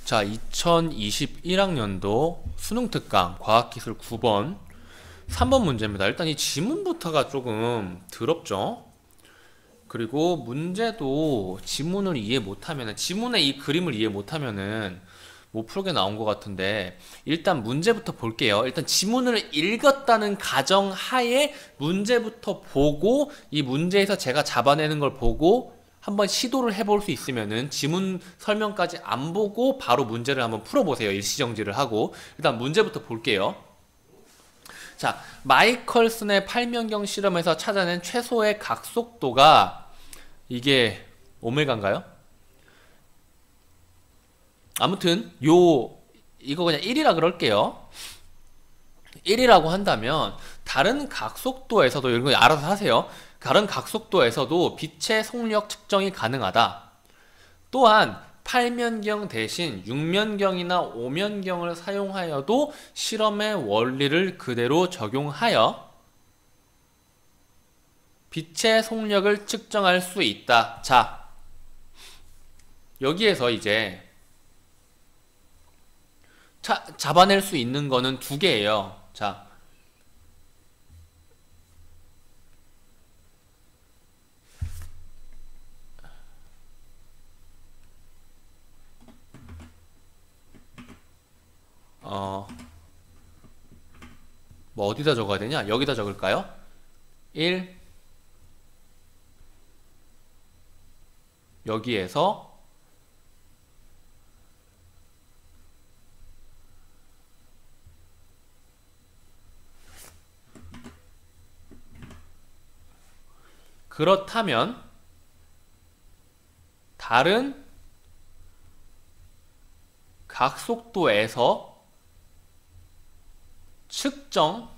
자, 2021학년도 수능특강 과학기술 9번 3번 문제입니다. 일단 이 지문부터가 조금 더럽죠. 그리고 문제도 지문을 이해 못하면은, 지문의 이 그림을 이해 못하면은 못 풀게 나온 것 같은데, 일단 문제부터 볼게요. 일단 지문을 읽었다는 가정하에 문제부터 보고, 이 문제에서 제가 잡아내는 걸 보고 한번 시도를 해볼 수 있으면은 지문 설명까지 안 보고 바로 문제를 한번 풀어보세요. 일시정지를 하고. 일단 문제부터 볼게요. 자, 마이컬슨의 팔면경 실험에서 찾아낸 최소의 각속도가 이게 오메가인가요? 아무튼 이거 그냥 1이라 그럴게요. 1이라고 한다면 다른 각속도에서도, 이런 거 알아서 하세요. 다른 각속도에서도 빛의 속력 측정이 가능하다. 또한 8면경 대신 6면경이나 5면경을 사용하여도 실험의 원리를 그대로 적용하여 빛의 속력을 측정할 수 있다. 자, 여기에서 이제 잡아낼 수 있는 거는 두 개예요. 자, 뭐 어디다 적어야 되냐? 여기다 적을까요? 1, 여기에서 그렇다면 다른 각속도에서 측정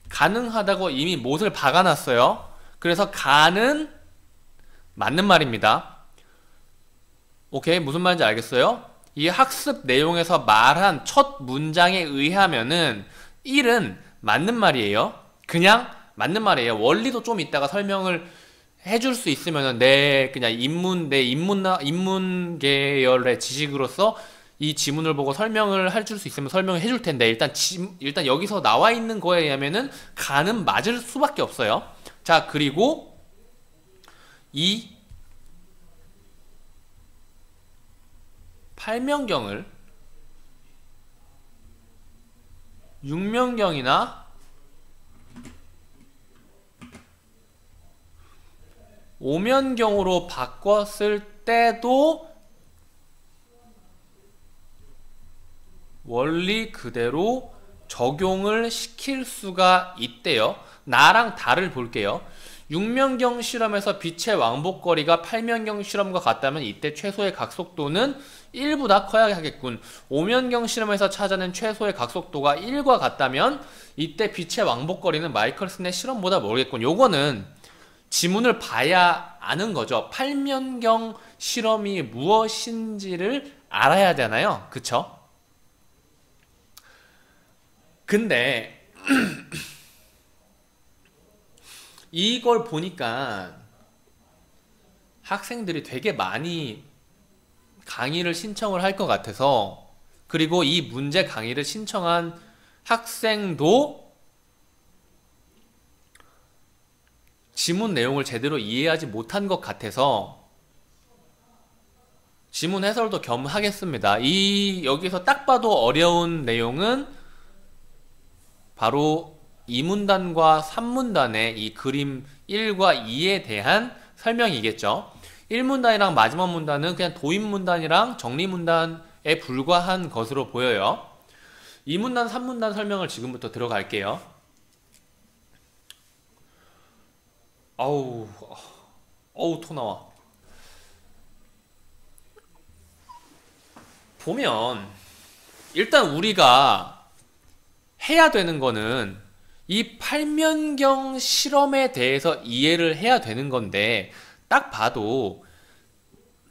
가능하다고 이미 못을 박아놨어요. 그래서 가는 맞는 말입니다. 오케이, 무슨 말인지 알겠어요? 이 학습 내용에서 말한 첫 문장에 의하면은 1은 맞는 말이에요. 그냥 맞는 말이에요. 원리도 좀 이따가 설명을 해줄 수 있으면은 내 인문 계열의 지식으로서 이 지문을 보고 설명을 해줄 수 있으면 설명을 해줄 텐데, 일단 여기서 나와 있는 거에 의하면은 가는 맞을 수밖에 없어요. 자, 그리고 이 8면경을 6면경이나 5면경으로 바꿨을 때도 원리 그대로 적용을 시킬 수가 있대요. 나랑 다를 볼게요. 6면경 실험에서 빛의 왕복거리가 8면경 실험과 같다면 이때 최소의 각속도는 1보다 커야 하겠군. 5면경 실험에서 찾아낸 최소의 각속도가 1과 같다면 이때 빛의 왕복거리는 마이컬슨의 실험보다 모르겠군. 요거는 지문을 봐야 아는 거죠. 8면경 실험이 무엇인지를 알아야 되잖아요. 그쵸? 근데 이걸 보니까 학생들이 되게 많이 강의를 신청을 할 것 같아서, 그리고 이 문제 강의를 신청한 학생도 지문 내용을 제대로 이해하지 못한 것 같아서 지문 해설도 겸 하겠습니다. 여기서 딱 봐도 어려운 내용은 바로 2문단과 3문단의 이 그림 1과 2에 대한 설명이겠죠. 1문단이랑 마지막 문단은 그냥 도입문단이랑 정리문단에 불과한 것으로 보여요. 2문단, 3문단 설명을 지금부터 들어갈게요. 어우, 토 나와. 보면 일단 우리가 해야 되는 거는 이 8면경 실험에 대해서 이해를 해야 되는 건데, 딱 봐도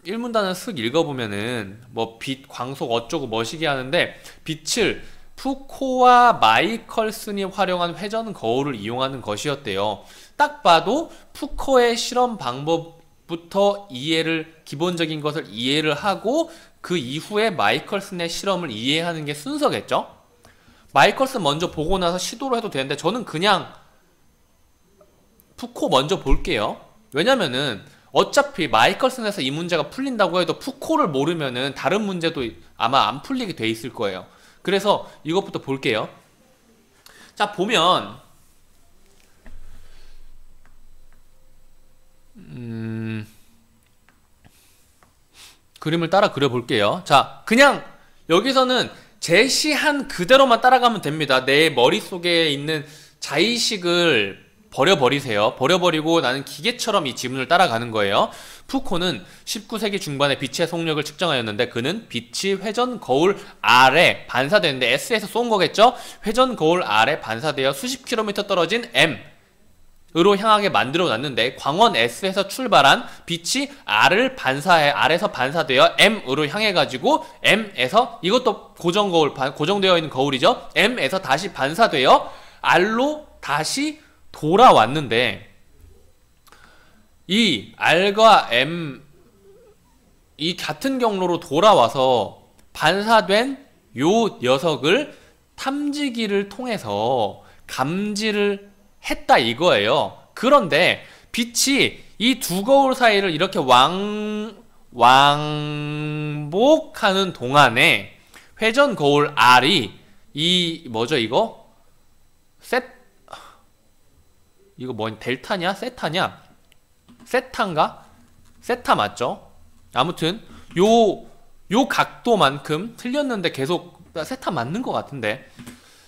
1문단은 쓱 읽어보면은 뭐 빛, 광속 어쩌고 머시기 하는데, 빛을 푸코와 마이컬슨이 활용한 회전 거울을 이용하는 것이었대요. 딱 봐도 푸코의 실험 방법 부터 기본적인 것을 이해를 하고 그 이후에 마이컬슨의 실험을 이해하는 게 순서겠죠? 마이컬슨 먼저 보고 나서 시도를 해도 되는데 저는 그냥 푸코 먼저 볼게요. 왜냐면은 어차피 마이컬슨에서 이 문제가 풀린다고 해도 푸코를 모르면은 다른 문제도 아마 안 풀리게 돼 있을 거예요. 그래서 이것부터 볼게요. 자, 보면 그림을 따라 그려볼게요. 자, 그냥 여기서는 제시한 그대로만 따라가면 됩니다. 내 머릿속에 있는 자의식을 버려버리세요. 버려버리고 나는 기계처럼 이 지문을 따라가는 거예요. 푸코는 19세기 중반에 빛의 속력을 측정하였는데 그는 빛이 회전 거울 아래 반사되는데 S에서 쏜 거겠죠? 회전 거울 아래 반사되어 수십 킬로미터 떨어진 M으로 향하게 만들어 놨는데 광원 S에서 출발한 빛이 R에서 반사되어 M으로 향해 가지고 M에서 이것도 고정되어 있는 거울이죠. M에서 다시 반사되어 R로 다시 돌아왔는데 이 R과 M 이 같은 경로로 돌아와서 반사된 요 녀석을 탐지기를 통해서 감지를 했다 이거예요. 그런데 빛이 이 두 거울 사이를 이렇게 왕복하는 동안에 회전 거울 R이 이 뭐죠 이거? 이거 뭐냐? 델타냐? 세타냐? 세타인가? 세타 맞죠? 아무튼 요 각도만큼 틀렸는데 계속 세타 맞는 것 같은데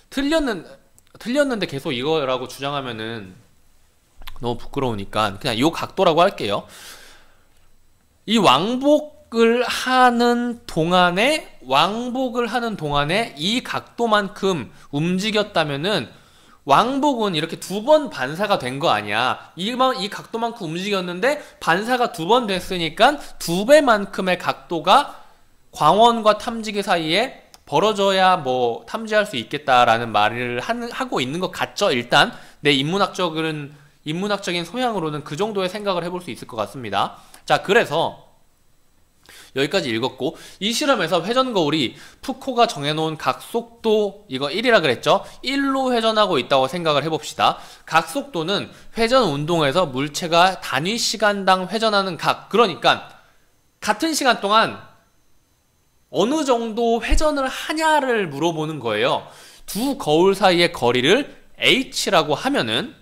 틀렸는데 계속 이거라고 주장하면은 너무 부끄러우니까 그냥 요 각도라고 할게요. 이 왕복을 하는 동안에 이 각도만큼 움직였다면은 왕복은 이렇게 두 번 반사가 된 거 아니야. 이 각도만큼 움직였는데 반사가 두 번 됐으니까 두 배만큼의 각도가 광원과 탐지기 사이에 벌어져야 뭐 탐지할 수 있겠다라는 말을 하고 있는 것 같죠. 일단 내 인문학적인 소양으로는 그 정도의 생각을 해볼 수 있을 것 같습니다. 자, 그래서 여기까지 읽었고 이 실험에서 회전 거울이 푸코가 정해놓은 각속도 이거 1이라 그랬죠? 1로 회전하고 있다고 생각을 해봅시다. 각속도는 회전 운동에서 물체가 단위 시간당 회전하는 각, 그러니까 같은 시간 동안 어느 정도 회전을 하냐를 물어보는 거예요. 두 거울 사이의 거리를 H라고 하면은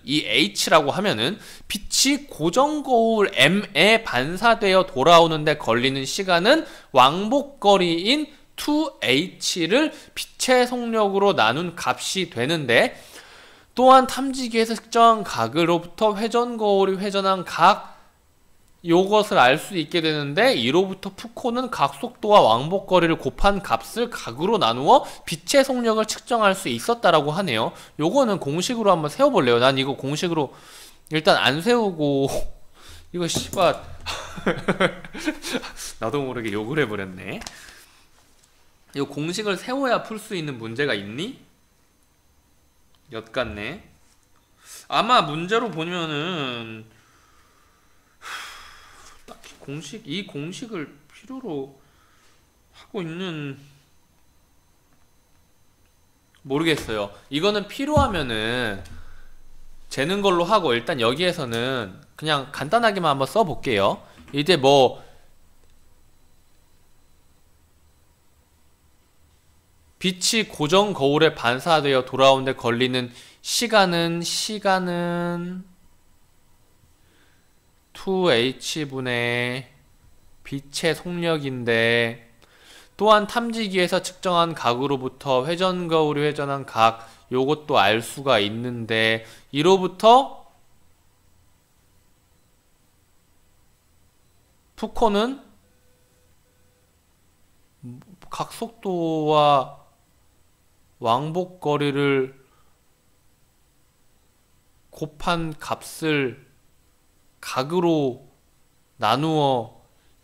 빛이 고정 거울 M에 반사되어 돌아오는데 걸리는 시간은 왕복거리인 2H를 빛의 속력으로 나눈 값이 되는데 또한 탐지기에서 측정한 각으로부터 회전 거울이 회전한 각 요것을 알 수 있게 되는데 이로부터 푸코는 각속도와 왕복거리를 곱한 값을 각으로 나누어 빛의 속력을 측정할 수 있었다라고 하네요. 요거는 공식으로 한번 세워볼래요. 난 이거 공식으로 일단 안 세우고 이거 씨발 나도 모르게 욕을 해버렸네. 이거 공식을 세워야 풀 수 있는 문제가 있니? 엿같네. 아마 문제로 보면은 이 공식을 필요로 하고 있는 모르겠어요. 이거는 필요하면은 재는 걸로 하고 일단 여기에서는 그냥 간단하게만 한번 써볼게요. 이제 뭐 빛이 고정 거울에 반사되어 돌아오는데 걸리는 시간은 2H분의 빛의 속력인데 또한 탐지기에서 측정한 각으로부터 회전 거울이 회전한 각 요것도 알 수가 있는데 이로부터 푸코는 각속도와 왕복거리를 곱한 값을 각으로 나누어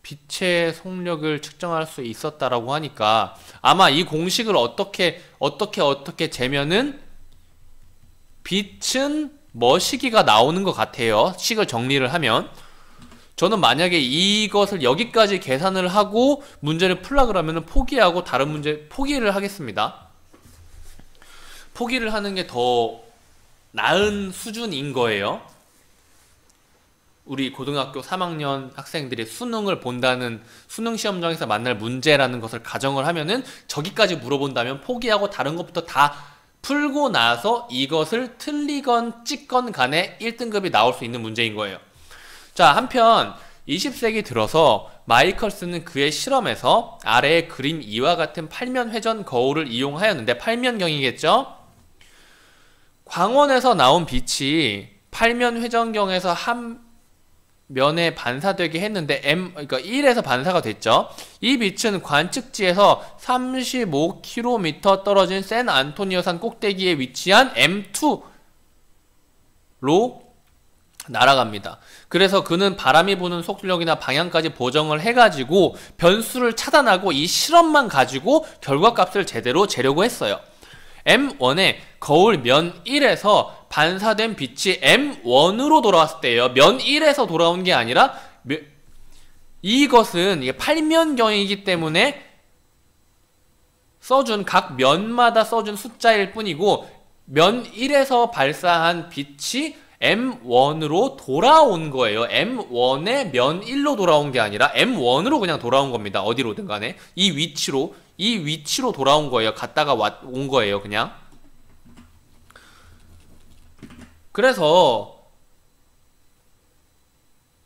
빛의 속력을 측정할 수 있었다라고 하니까 아마 이 공식을 어떻게 재면은 빛은 뭐 시기가 나오는 것 같아요. 식을 정리를 하면 저는 만약에 이것을 여기까지 계산을 하고 문제를 풀라 그러면 포기하고 다른 문제 포기를 하겠습니다. 포기를 하는 게 더 나은 수준인 거예요. 우리 고등학교 3학년 학생들이 수능을 본다는, 수능 시험장에서 만날 문제라는 것을 가정을 하면은 저기까지 물어본다면 포기하고 다른 것부터 다 풀고 나서 이것을 틀리건 찍건 간에 1등급이 나올 수 있는 문제인 거예요. 자, 한편 20세기 들어서 마이컬스는 그의 실험에서 아래에 그린 이와 같은 팔면 회전 거울을 이용하였는데, 팔면경이겠죠? 광원에서 나온 빛이 팔면 회전경에서 한 면에 반사되게 했는데 그러니까 1에서 반사가 됐죠. 이 빛은 관측지에서 35km 떨어진 샌안토니오산 꼭대기에 위치한 M2로 날아갑니다. 그래서 그는 바람이 부는 속력이나 방향까지 보정을 해가지고 변수를 차단하고 이 실험만 가지고 결과값을 제대로 재려고 했어요. M1에 거울 면 1에서 반사된 빛이 M1으로 돌아왔을 때예요. 면 1에서 돌아온 게 아니라, 이것은 이게 팔면경이기 때문에 써준 각 면마다 써준 숫자일 뿐이고, 면 1에서 발사한 빛이 M1으로 돌아온 거예요. M1에 면 1로 돌아온 게 아니라 M1으로 그냥 돌아온 겁니다. 어디로든 간에 이 위치로 돌아온 거예요. 갔다가 온 거예요, 그냥. 그래서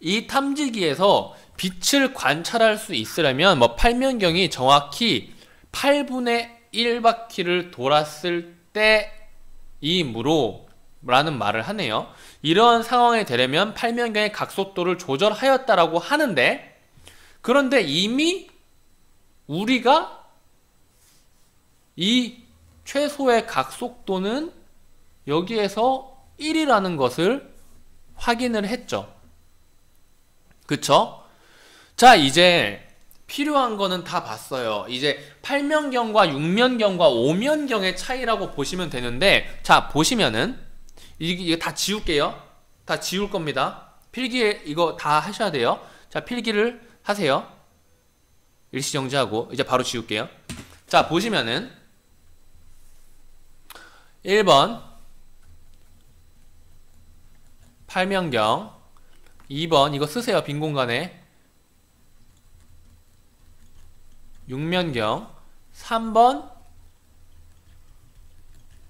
이 탐지기에서 빛을 관찰할 수 있으려면 팔면경이 정확히 8분의 1바퀴를 돌았을 때이므로 라는 말을 하네요. 이러한 상황이 되려면 팔면경의 각속도를 조절하였다라고 하는데, 그런데 이미 우리가 이 최소의 각속도는 여기에서 1이라는 것을 확인을 했죠. 그쵸? 자, 이제 필요한 거는 다 봤어요. 이제 8면경과 6면경과 5면경의 차이라고 보시면 되는데, 자, 보시면은 이거 다 지울게요. 다 지울 겁니다. 필기에 이거 다 하셔야 돼요. 자, 필기를 하세요. 일시정지하고 이제 바로 지울게요. 자, 보시면은 1번 8면경, 2번 이거 쓰세요. 빈 공간에 6면경, 3번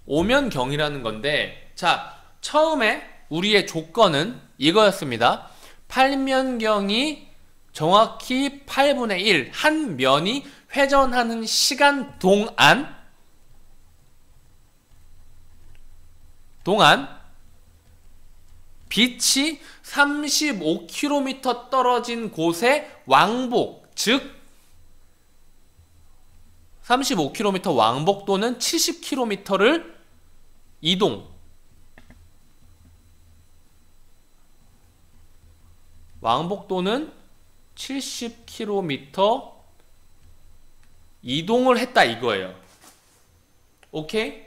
5면경이라는 건데, 자, 처음에 우리의 조건은 이거였습니다. 8면경이 정확히 8분의 1, 한 면이 회전하는 시간 동안 빛이 35km 떨어진 곳에 왕복, 즉 35km 왕복 또는 70km를 이동, 왕복 또는 70km 이동을 했다 이거예요. 오케이?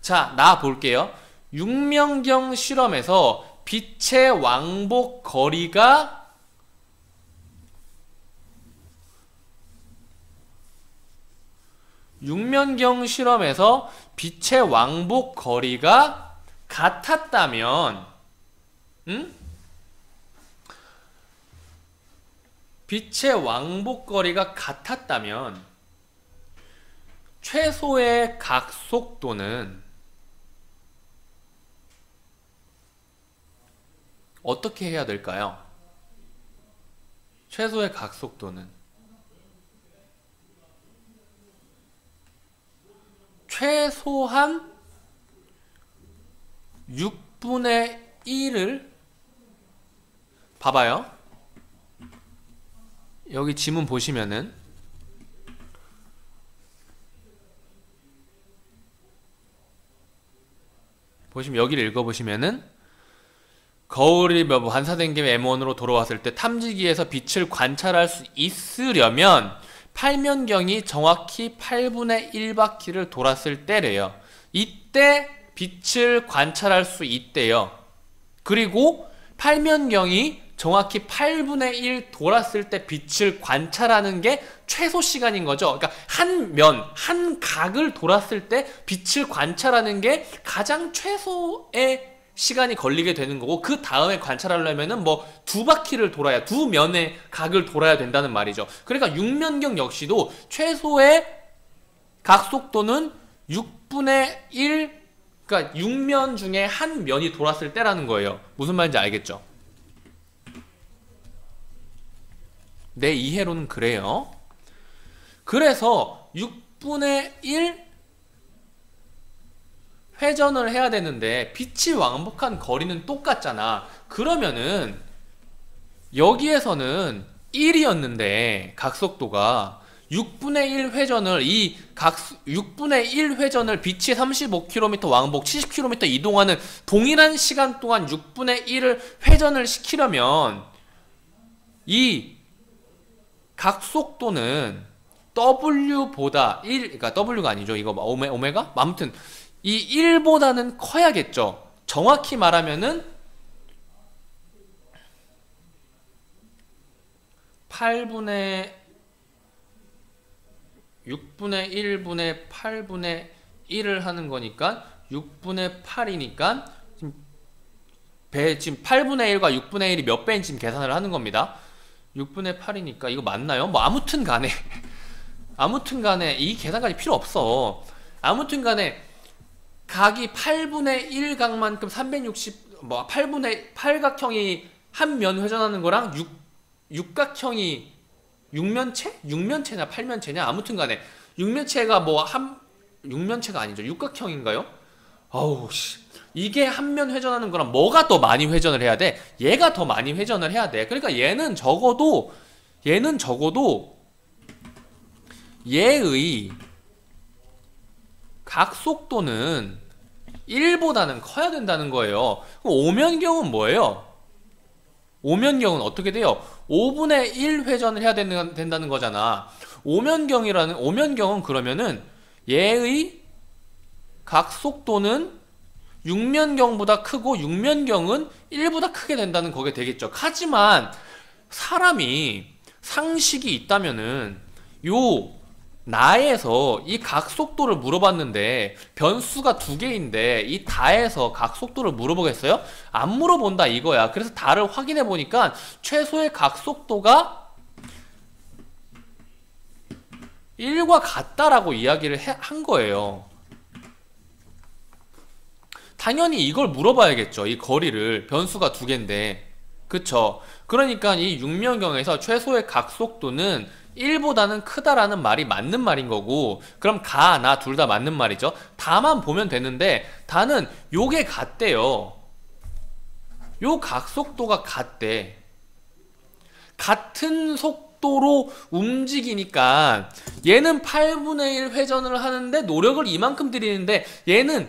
자, 나 볼게요. 6면경 실험에서 빛의 왕복 거리가 같았다면, 빛의 왕복거리가 같았다면 최소의 각속도는 어떻게 해야 될까요? 최소의 각속도는 최소한 6분의 1을 봐봐요. 여기 지문 보시면은 여기를 읽어보시면은 거울이 반사된 게 M1으로 돌아왔을 때 탐지기에서 빛을 관찰할 수 있으려면 팔면경이 정확히 8분의 1바퀴를 돌았을 때래요. 이때 빛을 관찰할 수 있대요. 그리고 팔면경이 정확히 8분의 1 돌았을 때 빛을 관찰하는 게 최소 시간인 거죠. 그러니까 한 각을 돌았을 때 빛을 관찰하는 게 가장 최소의 시간이 걸리게 되는 거고, 그 다음에 관찰하려면은 뭐 두 바퀴를 돌아야, 두 면의 각을 돌아야 된다는 말이죠. 그러니까 육면경 역시도 최소의 각속도는 6분의 1, 그러니까 6면 중에 한 면이 돌았을 때라는 거예요. 무슨 말인지 알겠죠? 내 이해로는 그래요. 그래서 6분의 1 회전을 해야 되는데 빛이 왕복한 거리는 똑같잖아. 그러면은 여기에서는 1이었는데 각속도가 6분의 1 회전을 6분의 1 회전을 빛이 35km 왕복 70km 이동하는 동일한 시간 동안 6분의 1을 회전을 시키려면 이 각속도는 W보다 1, 그러니까 W가 아니죠. 이거 오메가? 아무튼 이 1보다는 커야겠죠. 정확히 말하면은 6분의 1분의 8분의 1을 하는 거니까 6분의 8이니까 지금 8분의 1과 6분의 1이 몇 배인지 지금 계산을 하는 겁니다. 6분의 8이니까 이거 맞나요? 뭐 아무튼 간에 이 계산까지 필요 없어. 아무튼 간에 각이 8분의 1각만큼 360, 뭐 8각형이 한 면 회전하는 거랑 육각형이 6면체냐 8면체냐 아무튼 간에 6면체가 6면체가 아니죠. 육각형인가요? 어우 씨. 이게 한 면 회전하는 거랑 뭐가 더 많이 회전을 해야 돼? 얘가 더 많이 회전을 해야 돼. 그러니까 얘는 적어도 얘의 각속도는 1보다는 커야 된다는 거예요. 그럼 오면경은 뭐예요? 오면경은 어떻게 돼요? 5분의 1 회전을 해야 된다는 거잖아. 오면경은 그러면은 얘의 각속도는 6면경보다 크고 6면경은 1보다 크게 된다는 거게 되겠죠. 하지만 사람이 상식이 있다면은 나에서 이 각속도를 물어봤는데 변수가 두 개인데 이 다에서 각속도를 물어보겠어요? 안 물어본다 이거야. 그래서 다를 확인해 보니까 최소의 각속도가 1과 같다라고 이야기를 한 거예요. 당연히 이걸 물어봐야겠죠. 이 거리를. 변수가 두 개인데. 그쵸? 그러니까 이 육면경에서 최소의 각속도는 1보다는 크다라는 말이 맞는 말인 거고, 그럼 가, 나 둘 다 맞는 말이죠. 다만 보면 되는데, 다는 요게 같대요. 요 각속도가 같대. 같은 속도로 움직이니까 얘는 8분의 1 회전을 하는데 노력을 이만큼 들이는데 얘는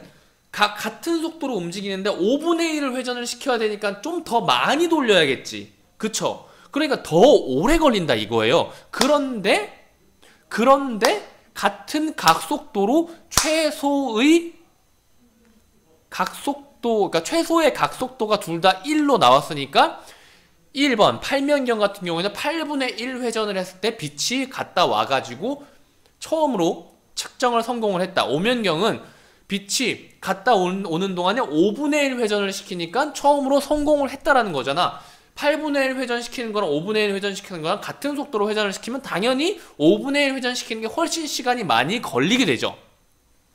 같은 속도로 움직이는데 5분의 1을 회전을 시켜야 되니까 좀 더 많이 돌려야겠지. 그쵸? 그러니까 더 오래 걸린다 이거예요. 그런데 같은 각속도로 최소의 각속도, 그러니까 최소의 각속도가 둘 다 1로 나왔으니까 1번 8면경 같은 경우에는 8분의 1 회전을 했을 때 빛이 갔다 와가지고 처음으로 측정을 성공을 했다. 5면경은 빛이 갔다 오는 동안에 5분의 1 회전을 시키니까 처음으로 성공을 했다라는 거잖아. 8분의 1 회전시키는 거랑 5분의 1 회전시키는 거랑 같은 속도로 회전을 시키면 당연히 5분의 1 회전시키는 게 훨씬 시간이 많이 걸리게 되죠.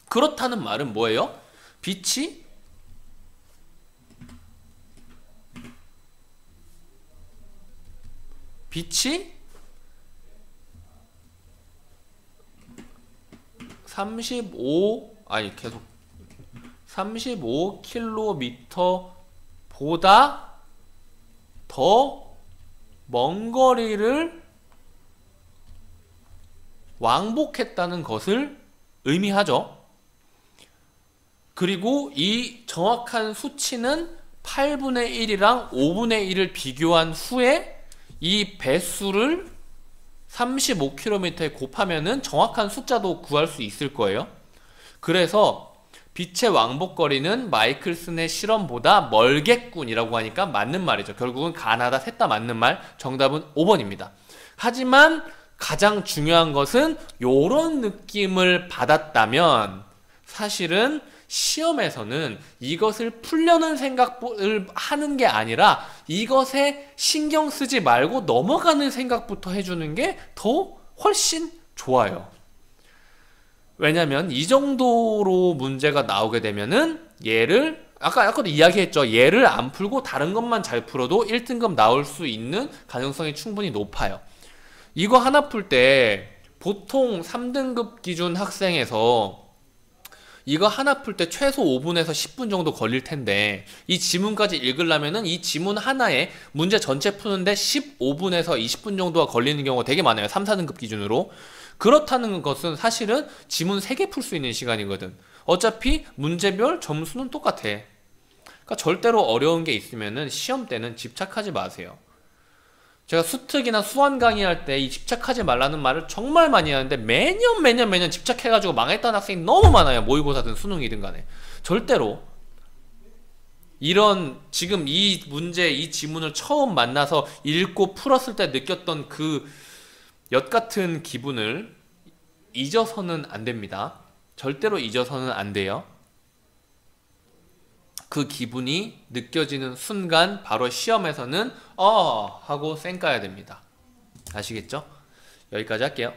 그렇다는 말은 뭐예요? 빛이 35km보다 더 먼 거리를 왕복했다는 것을 의미하죠. 그리고 이 정확한 수치는 8분의 1이랑 5분의 1을 비교한 후에 이 배수를 35km에 곱하면은 정확한 숫자도 구할 수 있을 거예요. 그래서 빛의 왕복거리는 마이클슨의 실험보다 멀겠군이라고 하니까 맞는 말이죠. 결국은 가나다 셋 다 맞는 말. 정답은 5번입니다. 하지만 가장 중요한 것은 요런 느낌을 받았다면 사실은 시험에서는 이것을 풀려는 생각을 하는 게 아니라 이것에 신경 쓰지 말고 넘어가는 생각부터 해주는 게 더 훨씬 좋아요. 왜냐면 이 정도로 문제가 나오게 되면은 얘를 아까도 이야기했죠. 얘를 안 풀고 다른 것만 잘 풀어도 1등급 나올 수 있는 가능성이 충분히 높아요. 이거 하나 풀 때 보통 3등급 기준 학생에서 이거 하나 풀 때 최소 5분에서 10분 정도 걸릴 텐데 이 지문까지 읽으려면은 이 지문 하나에 문제 전체 푸는데 15분에서 20분 정도가 걸리는 경우가 되게 많아요. 3, 4등급 기준으로. 그렇다는 것은 사실은 지문 3개 풀 수 있는 시간이거든. 어차피 문제별 점수는 똑같아. 그러니까 절대로 어려운 게 있으면은 시험 때는 집착하지 마세요. 제가 수특이나 수완 강의할 때 이 집착하지 말라는 말을 정말 많이 하는데 매년 집착해가지고 망했다는 학생이 너무 많아요. 모의고사든 수능이든 간에. 절대로 이런 지금 이 문제, 이 지문을 처음 만나서 읽고 풀었을 때 느꼈던 그 엿같은 기분을 잊어서는 안 됩니다. 절대로 잊어서는 안 돼요. 그 기분이 느껴지는 순간 바로 시험에서는 하고 쌩까야 됩니다. 아시겠죠? 여기까지 할게요.